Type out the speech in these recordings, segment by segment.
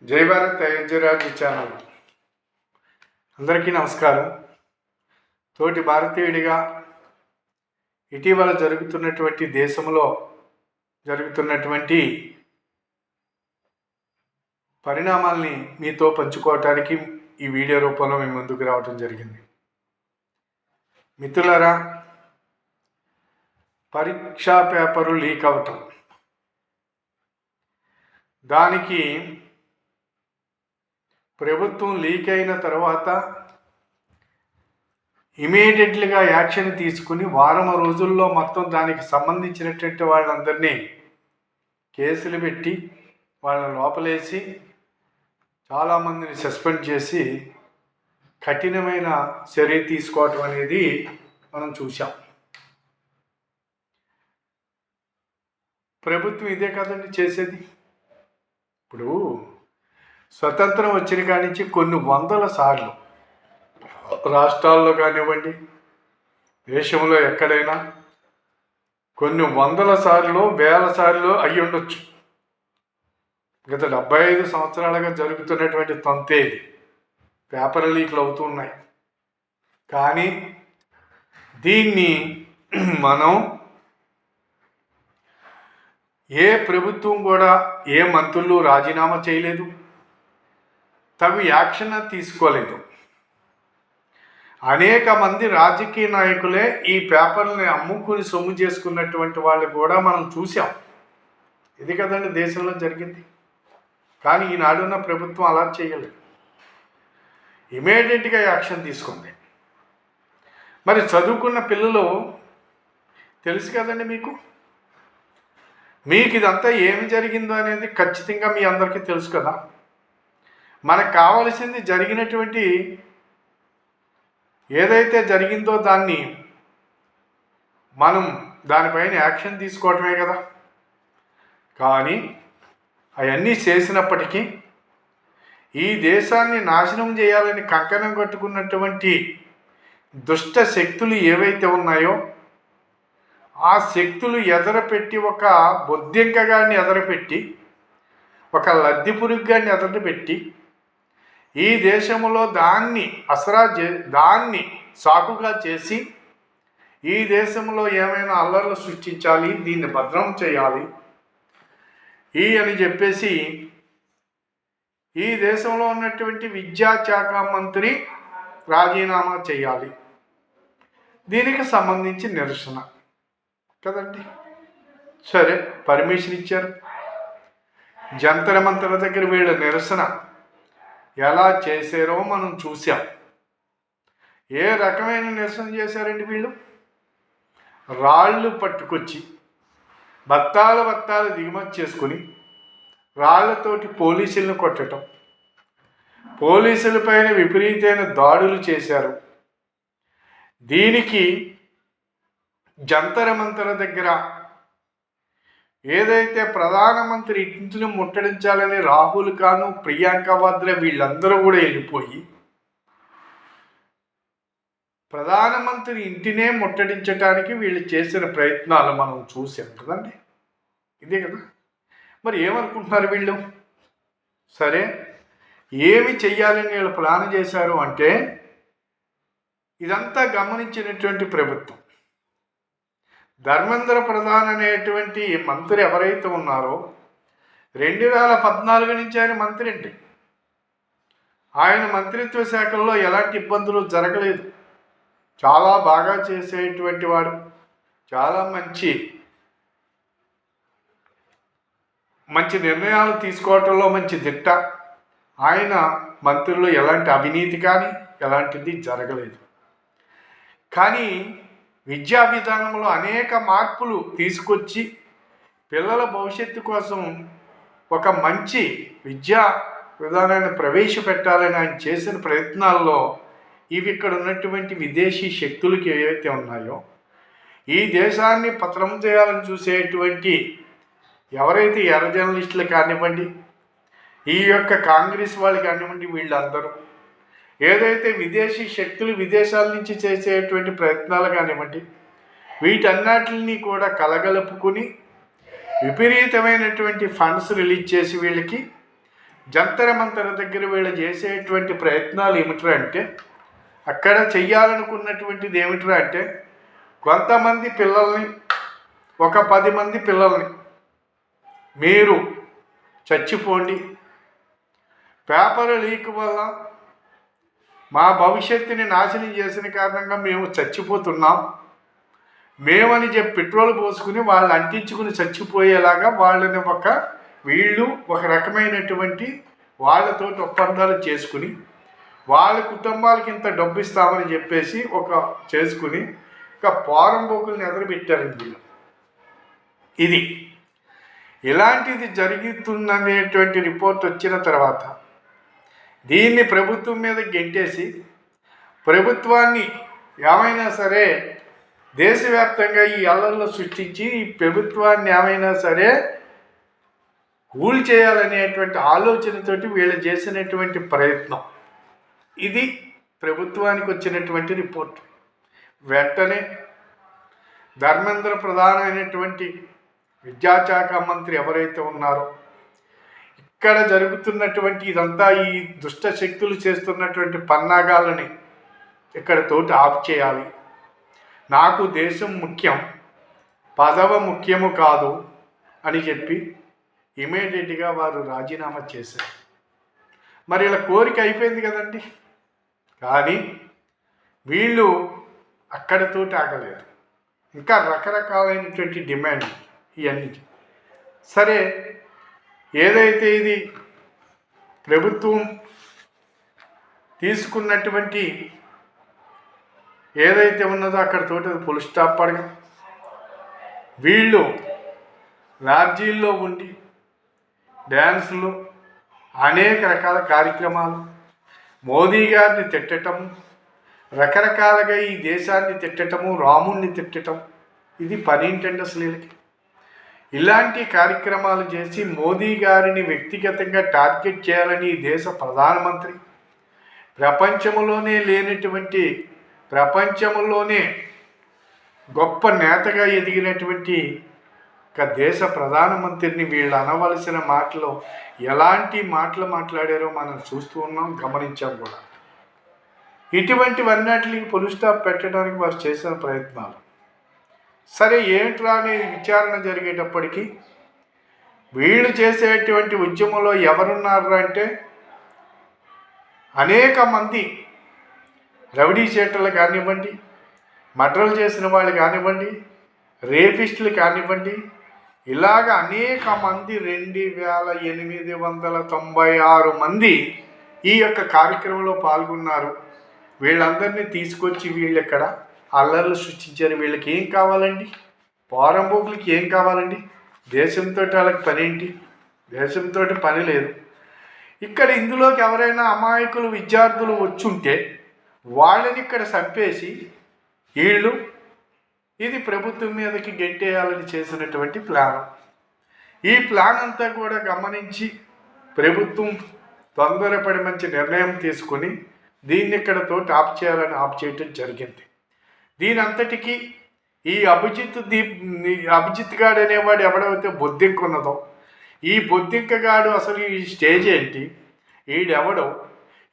జై భారత్ అయోధ్యరాజు ఛానల్ అందరికీ నమస్కారం. తోటి భారతీయుడిగా ఇటీవల జరుగుతున్నటువంటి దేశంలో జరుగుతున్నటువంటి పరిణామాల్ని మీతో పంచుకోవటానికి ఈ వీడియో రూపంలో మేము ముందుకు రావటం జరిగింది. మిత్రులారా, పరీక్షా పేపరు లీక్ అవటం, దానికి ప్రభుత్వం లీక్ అయిన తర్వాత ఇమీడియట్లీగా యాక్షన్ తీసుకుని వారం రోజుల్లో మొత్తం దానికి సంబంధించినటువంటి వాళ్ళందరినీ కేసులు పెట్టి వాళ్ళని లోపలేసి చాలామందిని సస్పెండ్ చేసి కఠినమైన చర్య తీసుకోవటం అనేది మనం చూసాం. ప్రభుత్వం ఇదే కదండి చేసేది. ఇప్పుడు స్వతంత్రం వచ్చిన కాడి నుంచి కొన్ని వందల సార్లు రాష్ట్రాల్లో కానివ్వండి, దేశంలో ఎక్కడైనా కొన్ని వందల సార్లు, వేల సార్లు అయ్యి ఉండొచ్చు. గత 75 సంవత్సరాలుగా జరుగుతున్నటువంటి తంతే ఇది. పేపర్ లీక్లు అవుతున్నాయి. కానీ దీన్ని మనం ఏ ప్రభుత్వం కూడా, ఏ మంత్రులు రాజీనామా చేయలేదు, తగు యాక్షన్ తీసుకోలేదు. అనేక మంది రాజకీయ నాయకులే ఈ పేపర్ని అమ్ముకుని సొమ్ము చేసుకున్నటువంటి వాళ్ళు కూడా మనం చూసాం. ఇది కదండి దేశంలో జరిగింది. కానీ ఈనాడున్న ప్రభుత్వం అలా చేయలేదు, ఇమీడియట్గా యాక్షన్ తీసుకుంది. మరి చదువుకున్న పిల్లలు తెలుసు కదండి మీకు ఇదంతా ఏమి జరిగిందో అనేది ఖచ్చితంగా మీ అందరికీ తెలుసు కదా. మనకు కావలసింది జరిగినటువంటి ఏదైతే జరిగిందో దాన్ని మనం దానిపైన యాక్షన్ తీసుకోవటమే కదా. కానీ అవన్నీ చేసినప్పటికీ ఈ దేశాన్ని నాశనం చేయాలని కంకణం కట్టుకున్నటువంటి దుష్ట శక్తులు ఏవైతే ఉన్నాయో ఆ శక్తులు ఎదరపెట్టి, ఒక బొద్దింకగాన్ని ఎదరపెట్టి, ఒక లద్ది పురుగుగాన్ని ఎదరపెట్టి ఈ దేశంలో దాన్ని దాన్ని సాకుగా చేసి ఈ దేశంలో ఏమైనా అల్లర్లు సృష్టించాలి, దీన్ని భద్రం చేయాలి అని చెప్పేసి ఈ దేశంలో ఉన్నటువంటి విద్యాశాఖ మంత్రి రాజీనామా చేయాలి. దీనికి సంబంధించి నిరసన కదండి. సరే, పర్మిషన్ ఇచ్చారు. జంతర్ మంతర్ దగ్గర వీళ్ళ నిరసన ఎలా చేశారో మనం చూసాం. ఏ రకమైన నిరసన చేశారండి వీళ్ళు? రాళ్ళు పట్టుకొచ్చి బత్తాలు దిగుమతి చేసుకుని రాళ్లతోటి పోలీసులను కొట్టడం, పోలీసులపైన విపరీతమైన దాడులు చేశారు. దీనికి జంతర్ మంతర్ దగ్గర ఏదైతే ప్రధానమంత్రి ఇంటిని ముట్టడించాలని రాహుల్ ఖాను, ప్రియాంక వాద్రా వీళ్ళందరూ కూడా వెళ్ళిపోయి ప్రధానమంత్రి ఇంటినే ముట్టడించడానికి వీళ్ళు చేసిన ప్రయత్నాలు మనం చూసాం కదండి. ఇదే కదా. మరి ఏమనుకుంటున్నారు వీళ్ళు? సరే, ఏమి చెయ్యాలని వీళ్ళు ప్లాన్ చేశారు అంటే, ఇదంతా గమనించినటువంటి ప్రభుత్వం, ధర్మేంద్ర ప్రధాన్ అనేటువంటి మంత్రి ఎవరైతే ఉన్నారో 2014 నుంచి ఆయన మంత్రి అండి. ఆయన మంత్రిత్వ శాఖల్లో ఎలాంటి ఇబ్బందులు జరగలేదు. చాలా బాగా చేసేటువంటి వాడు, చాలా మంచి నిర్ణయాలు తీసుకోవటంలో మంచి దిట్ట. ఆయన మంత్రుల్లో ఎలాంటి అవినీతి కానీ ఎలాంటిది జరగలేదు. కానీ విద్యా విధానంలో అనేక మార్పులు తీసుకొచ్చి పిల్లల భవిష్యత్తు కోసం ఒక మంచి విద్యా విధానాన్ని ప్రవేశపెట్టాలని ఆయన చేసిన ప్రయత్నాల్లో ఇవి ఇక్కడ ఉన్నటువంటి విదేశీ శక్తులకి ఏవైతే ఉన్నాయో, ఈ దేశాన్ని పతనం చేయాలని చూసేటువంటి ఎవరైతే ఎర్ర జర్నలిస్టులు కానివ్వండి, ఈ యొక్క కాంగ్రెస్ వాళ్ళు కానివ్వండి, వీళ్ళందరూ ఏదైతే విదేశీ శక్తులు విదేశాల నుంచి చేసేటువంటి ప్రయత్నాలు కానివ్వండి, వీటన్నిటిని కూడా కలగలుపుకుని విపరీతమైనటువంటి ఫండ్స్ రిలీజ్ చేసి వీళ్ళకి జంతర మంతర దగ్గర వీళ్ళు చేసేటువంటి ప్రయత్నాలు ఏమిట్రా అంటే, అక్కడ చెయ్యాలనుకున్నటువంటిది ఏమిట్రా అంటే, కొంతమంది పిల్లల్ని, ఒక 10 మంది పిల్లల్ని మీరు చచ్చిపోండి, పేపర్ లీక్ వల్ల మా భవిష్యత్తుని నాశనం చేసిన కారణంగా మేము చచ్చిపోతున్నాం, మేమని చెప్పి పెట్రోల్ పోసుకుని వాళ్ళు అంటించుకుని చచ్చిపోయేలాగా వాళ్ళని వీళ్ళు ఒక రకమైనటువంటి వాళ్ళతో ఒప్పందాలు చేసుకుని వాళ్ళ కుటుంబాలకి ఇంత డబ్బు ఇస్తామని చెప్పేసి చేసుకుని పోరంబోకుల్ని ఎదురుపెట్టారండి వీళ్ళు. ఇది ఇలాంటిది జరుగుతుందనేటువంటి రిపోర్ట్ వచ్చిన తర్వాత దీన్ని ప్రభుత్వం మీద గెంటేసి ప్రభుత్వాన్ని ఏమైనా సరే దేశవ్యాప్తంగా ఈ అల్లర్లు సృష్టించి ఈ ప్రభుత్వాన్ని ఏమైనా సరే కూల్ చేయాలనేటువంటి ఆలోచనతోటి వీళ్ళు చేసినటువంటి ప్రయత్నం. ఇది ప్రభుత్వానికి వచ్చినటువంటి రిపోర్ట్. వెంటనే ధర్మేంద్ర ప్రధాన్ అయినటువంటి విద్యాశాఖ మంత్రి ఎవరైతే ఉన్నారో, ఇక్కడ జరుగుతున్నటువంటి ఇదంతా ఈ దుష్ట శక్తులు చేస్తున్నటువంటి పన్నాగాలని ఇక్కడతోటి ఆఫ్ చేయాలి, నాకు దేశం ముఖ్యం, పదవి ముఖ్యము కాదు అని చెప్పి ఇమీడియట్గా వారు రాజీనామా చేశారు. మరి ఇలా కోరిక అయిపోయింది కదండి. కానీ వీళ్ళు అక్కడితోటి ఆగలేదు, ఇంకా రకరకాలైనటువంటి డిమాండ్ ఇవన్నీ. సరే, ఏదైతే ఇది ప్రభుత్వం తీసుకున్నటువంటి ఏదైతే ఉన్నదో అక్కడితోటి అది ఫుల్ స్టాప్ పడగా వీళ్ళు లాడ్జీల్లో ఉండి డ్యాన్సులు, అనేక రకాల కార్యక్రమాలు, మోదీ గారిని తిట్టటం, రకరకాలుగా ఈ దేశాన్ని తిట్టటము, రాముణ్ణి తిట్టటం, ఇది పని ఏంటండి అసలు వీళ్ళకి? ఇలాంటి కార్యక్రమాలు చేసి మోదీ గారిని వ్యక్తిగతంగా టార్గెట్ చేయాలని ఈ దేశ ప్రధానమంత్రి, ప్రపంచంలోనే గొప్ప నేతగా ఎదిగినటువంటి ఒక దేశ ప్రధానమంత్రిని వీళ్ళు అనవలసిన మాటలు ఎలాంటి మాటలు మాట్లాడారో మనం చూస్తూ ఉన్నాం, గమనించాం కూడా. ఇటువంటివన్నిటికి ఫుల్ స్టాప్ పెట్టడానికి వారు చేసిన ప్రయత్నాలు. సరే, ఏంట్రా అనే విచారణ జరిగేటప్పటికీ వీళ్ళు చేసేటువంటి ఉద్యమంలో ఎవరున్నారు అంటే అనేక మంది రౌడీ షీటర్లు కానివ్వండి, మర్డర్లు చేసిన వాళ్ళు కానివ్వండి, రేపిస్టులు కానివ్వండి, ఇలాగ అనేక మంది 2896 మంది ఈ యొక్క కార్యక్రమంలో పాల్గొన్నారు. వీళ్ళందరినీ తీసుకొచ్చి వీళ్ళు ఇక్కడ అల్లర్లు సృష్టించారు. వీళ్ళకి ఏం కావాలండి? పోరంబోకులకి ఏం కావాలండి? దేశంతో వాళ్ళకి పని ఏంటి? దేశంతో పని లేదు. ఇక్కడ ఇందులోకి ఎవరైనా అమాయకులు విద్యార్థులు వచ్చుంటే వాళ్ళని ఇక్కడ చంపేసి వీళ్ళు ఇది ప్రభుత్వం మీదకి గెంటేయాలని చేసినటువంటి ప్లాన్. ఈ ప్లాన్ అంతా కూడా గమనించి ప్రభుత్వం తొందరపడి మంచి నిర్ణయం తీసుకొని దీన్ని ఇక్కడతో ఆఫ్ చేయటం జరిగింది. దీని అంతటికీ ఈ అభిజిత్ గాడు అనేవాడు ఎవడైతే బొద్దింక ఉన్నదో, ఈ బొద్దింకగాడు అసలు ఈ స్టేజ్ ఏంటి, ఈడెవడో,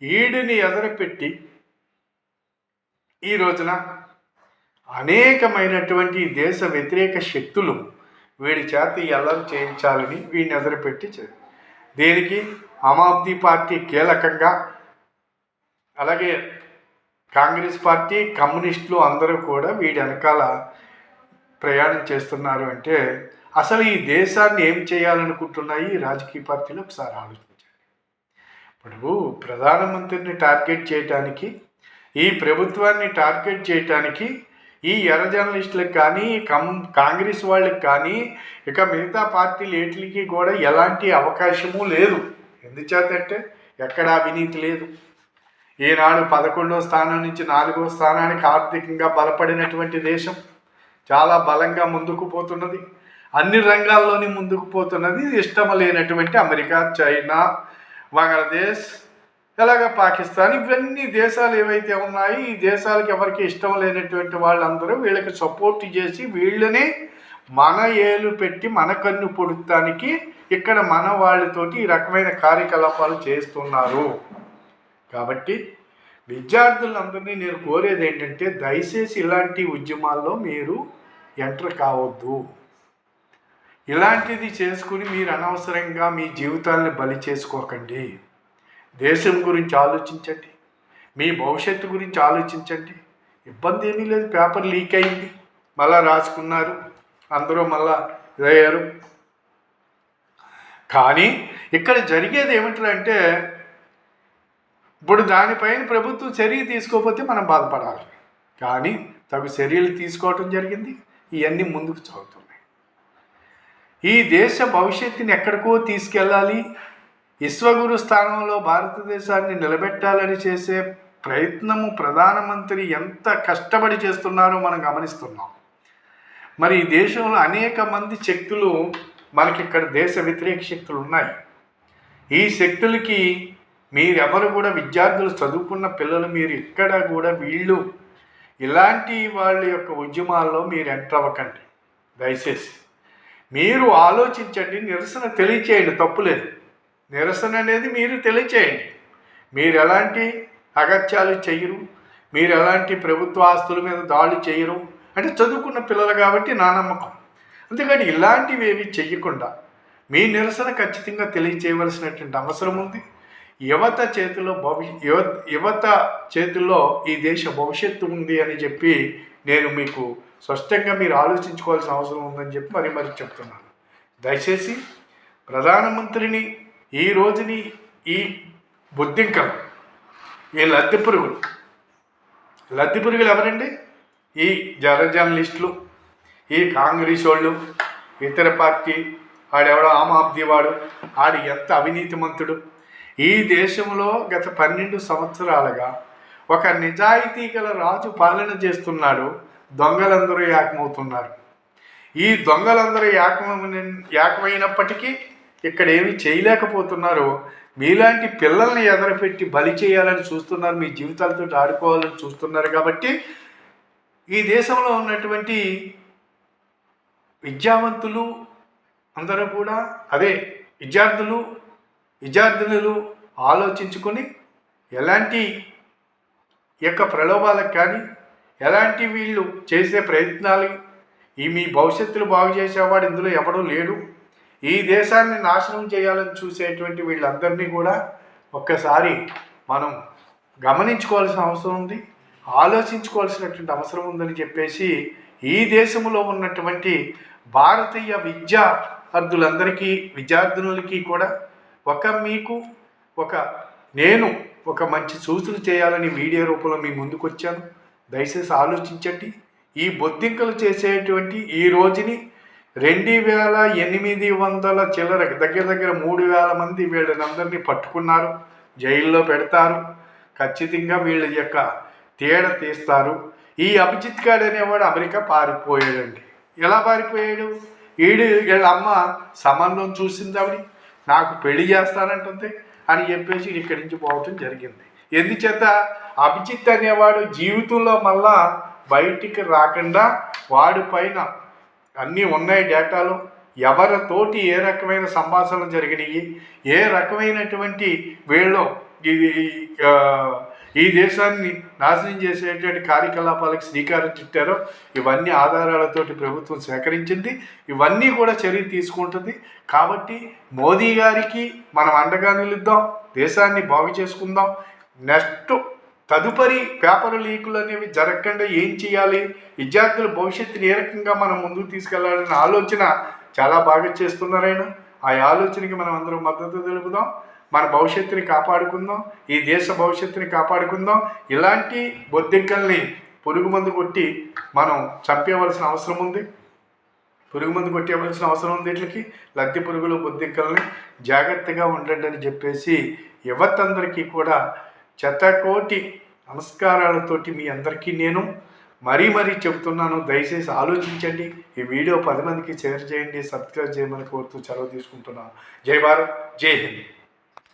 ఈడిని ఎదరపెట్టి ఈ రోజున అనేకమైనటువంటి దేశ వ్యతిరేక శక్తులు వీడి చేత అల్లరి చేయించాలని వీడిని ఎదురుపెట్టి దీనికి ఆమ్ ఆద్మీ పార్టీ కీలకంగా, అలాగే కాంగ్రెస్ పార్టీ, కమ్యూనిస్టులు అందరూ కూడా వీడి వెనకాల ప్రయాణం చేస్తున్నారు. అంటే అసలు ఈ దేశాన్ని ఏం చేయాలనుకుంటున్నాయి ఈ రాజకీయ పార్టీలు ఒకసారి ఆలోచించాలి. ఇప్పుడు ప్రధానమంత్రిని టార్గెట్ చేయటానికి, ఈ ప్రభుత్వాన్ని టార్గెట్ చేయటానికి ఈ ఎర్ర జర్నలిస్టులకు కానీ, కాంగ్రెస్ వాళ్ళకి కానీ, ఇక మిగతా పార్టీలు ఏటికి కూడా ఎలాంటి అవకాశము లేదు. ఎందుచేతంటే ఎక్కడ అవినీతి లేదు. ఈనాడు 11వ స్థానం నుంచి 4వ స్థానానికి ఆర్థికంగా బలపడినటువంటి దేశం, చాలా బలంగా ముందుకు పోతున్నది, అన్ని రంగాల్లోని ముందుకు పోతున్నది. ఇష్టం లేనటువంటి అమెరికా, చైనా, బంగ్లాదేశ్, అలాగే పాకిస్తాన్, ఇవన్నీ దేశాలు ఏవైతే ఉన్నాయో ఈ దేశాలకు ఎవరికి ఇష్టం లేనటువంటి వాళ్ళందరూ వీళ్ళకి సపోర్ట్ చేసి వీళ్ళని మన ఏలు పెట్టి మన కన్ను పొడుతానికి ఇక్కడ మన వాళ్ళతోటి ఈ రకమైన కార్యకలాపాలు చేస్తున్నారు. కాబట్టి విద్యార్థులందరినీ నేను కోరేది ఏంటంటే, దయచేసి ఇలాంటి ఉద్యమాల్లో మీరు ఎంటర్ కావద్దు. ఇలాంటిది చేసుకుని మీరు అనవసరంగా మీ జీవితాలను బలి చేసుకోకండి. దేశం గురించి ఆలోచించండి, మీ భవిష్యత్తు గురించి ఆలోచించండి. ఇబ్బంది ఏమీ లేదు. పేపర్ లీక్ అయింది, మళ్ళా రాసుకున్నారు, అందరూ మళ్ళా ఇదయ్యారు. కానీ ఇక్కడ జరిగేది ఏమిటంటే, ఇప్పుడు దానిపైన ప్రభుత్వం చర్య తీసుకోకపోతే మనం బాధపడాలి. కానీ తగు చర్యలు తీసుకోవటం జరిగింది. ఇవన్నీ ముందుకు సాగుతున్నాయి. ఈ దేశ భవిష్యత్తుని ఎక్కడికో తీసుకెళ్ళాలి, విశ్వగురు స్థానంలో భారతదేశాన్ని నిలబెట్టాలని చేసే ప్రయత్నము ప్రధానమంత్రి ఎంత కష్టపడి చేస్తున్నారో మనం గమనిస్తున్నాం. మరి ఈ దేశంలో అనేక మంది శక్తులు, మనకి ఇక్కడ దేశ వ్యతిరేక శక్తులు ఉన్నాయి. ఈ శక్తులకి మీరెవరు కూడా, విద్యార్థులు, చదువుకున్న పిల్లలు, మీరు ఇక్కడ కూడా వీళ్ళు ఇలాంటి వాళ్ళ యొక్క ఉద్యమాల్లో మీరు ఎంటర్ అవ్వకండి. దయచేసి మీరు ఆలోచించండి, నిరసన తెలియచేయండి, తప్పులేదు. నిరసన అనేది మీరు తెలియచేయండి. మీరు ఎలాంటి అగత్యాలు చేయరు, మీరు ఎలాంటి ప్రభుత్వ ఆస్తుల మీద దాడి చేయరు. అంటే చదువుకున్న పిల్లలు కాబట్టి నా నమ్మకం. అందుకని ఇలాంటివి ఏవి చెయ్యకుండా మీ నిరసన ఖచ్చితంగా తెలియచేయవలసినటువంటి అవసరం ఉంది. యువత చేతుల్లో ఈ దేశ భవిష్యత్తు ఉంది అని చెప్పి నేను మీకు స్పష్టంగా మీరు ఆలోచించుకోవాల్సిన అవసరం ఉందని చెప్పి మరి చెప్తున్నాను. దయచేసి ప్రధానమంత్రిని ఈ రోజుని ఈ బొద్దింకలు, ఈ లద్దె పురుగులు ఎవరండి? ఈ జర్నలిస్టులు, ఈ కాంగ్రెస్ వాళ్ళు, ఇతర పార్టీ ఆడెవడో ఆమ్ ఆద్మీ వాడు, ఆడు ఎంత అవినీతిమంతుడు. ఈ దేశంలో గత 12 సంవత్సరాలుగా ఒక నిజాయితీ గల రాజు పాలన చేస్తున్నాడు. దొంగలందరూ ఏకమవుతున్నారు. ఈ దొంగలందరూ ఏకమైనప్పటికీ ఇక్కడ ఏమీ చేయలేకపోతున్నారు. మీలాంటి పిల్లల్ని ఎదరపెట్టి బలి చేయాలని చూస్తున్నారు, మీ జీవితాలతో ఆడుకోవాలని చూస్తున్నారు. కాబట్టి ఈ దేశంలో ఉన్నటువంటి విద్యావంతులు అందరూ కూడా, అదే విద్యార్థినులు ఆలోచించుకొని ఎలాంటి యొక్క ప్రలోభాలకు కానీ, ఎలాంటి వీళ్ళు చేసే ప్రయత్నాలు, ఈ మీ భవిష్యత్తులు బాగు చేసేవాడు ఇందులో ఎవడూ లేడు. ఈ దేశాన్ని నాశనం చేయాలని చూసేటువంటి వీళ్ళందరినీ కూడా ఒక్కసారి మనం గమనించుకోవాల్సిన అవసరం ఉంది, ఆలోచించుకోవాల్సినటువంటి అవసరం ఉందని చెప్పేసి ఈ దేశంలో ఉన్నటువంటి భారతీయ విద్యార్థునులకి కూడా నేను ఒక మంచి సూచన చేయాలని వీడియో రూపంలో మీ ముందుకు వచ్చాను. దయచేసి ఆలోచించండి. ఈ బొద్దింకలు చేసేటువంటి ఈ రోజుని 2800 చిల్లర, దగ్గర 3000 మంది వీళ్ళనందరినీ పట్టుకున్నారు, జైల్లో పెడతారు. ఖచ్చితంగా వీళ్ళ యొక్క తేడ తీస్తారు. ఈ అభిజిత్ గాడు అనేవాడు అమెరికా పారిపోయాడండి. ఎలా పారిపోయాడు? వీళ్ళ అమ్మ సంబంధం చూసింది, నాకు పెళ్లి చేస్తానంటుంది అని చెప్పేసి ఇక్కడి నుంచి పోవటం జరిగింది. ఎందుచేత అభిజిత్ అనేవాడు జీవితంలో మళ్ళా బయటికి రాకుండా, వాడి పైన అన్నీ ఉన్నాయి డేటాలు, ఎవరితోటి ఏ రకమైన సంభాషణలు జరిగినాయి, ఏ రకమైనటువంటి వీళ్ళు ఈ దేశాన్ని నాశనం చేసేటువంటి కార్యకలాపాలకు శ్రీకారం చుట్టారో ఇవన్నీ ఆధారాలతోటి ప్రభుత్వం సేకరించింది. ఇవన్నీ కూడా చర్య తీసుకుంటుంది. కాబట్టి మోదీ గారికి మనం అండగా నిలుద్దాం, దేశాన్ని బాగు చేసుకుందాం. తదుపరి పేపర్ లీకులు అనేవి జరగకుండా ఏం చేయాలి, విద్యార్థుల భవిష్యత్తుని ఏ రకంగా మనం ముందుకు తీసుకెళ్లాలనే ఆలోచన చాలా బాగా చేస్తున్నారైనా. ఆ ఆలోచనకి మనం అందరం మద్దతు తెలుపుదాం. మన భవిష్యత్తుని కాపాడుకుందాం, ఈ దేశ భవిష్యత్తుని కాపాడుకుందాం. ఇలాంటి బొద్దింకల్ని పురుగుమందు కొట్టి మనం చంపేయవలసిన అవసరం ఉంది. వీటికి లద్దె పురుగులు, బొద్దింకల్ని జాగ్రత్తగా ఉండండి అని చెప్పేసి యువతందరికీ కూడా శతకోటి నమస్కారాలతోటి మీ అందరికీ నేను మరీ చెబుతున్నాను. దయచేసి ఆలోచించండి. ఈ వీడియో 10 మందికి షేర్ చేయండి, సబ్స్క్రైబ్ చేయమని కోరుతూ సెలవు తీసుకుంటున్నాను. జై భారత్, జై హింద్.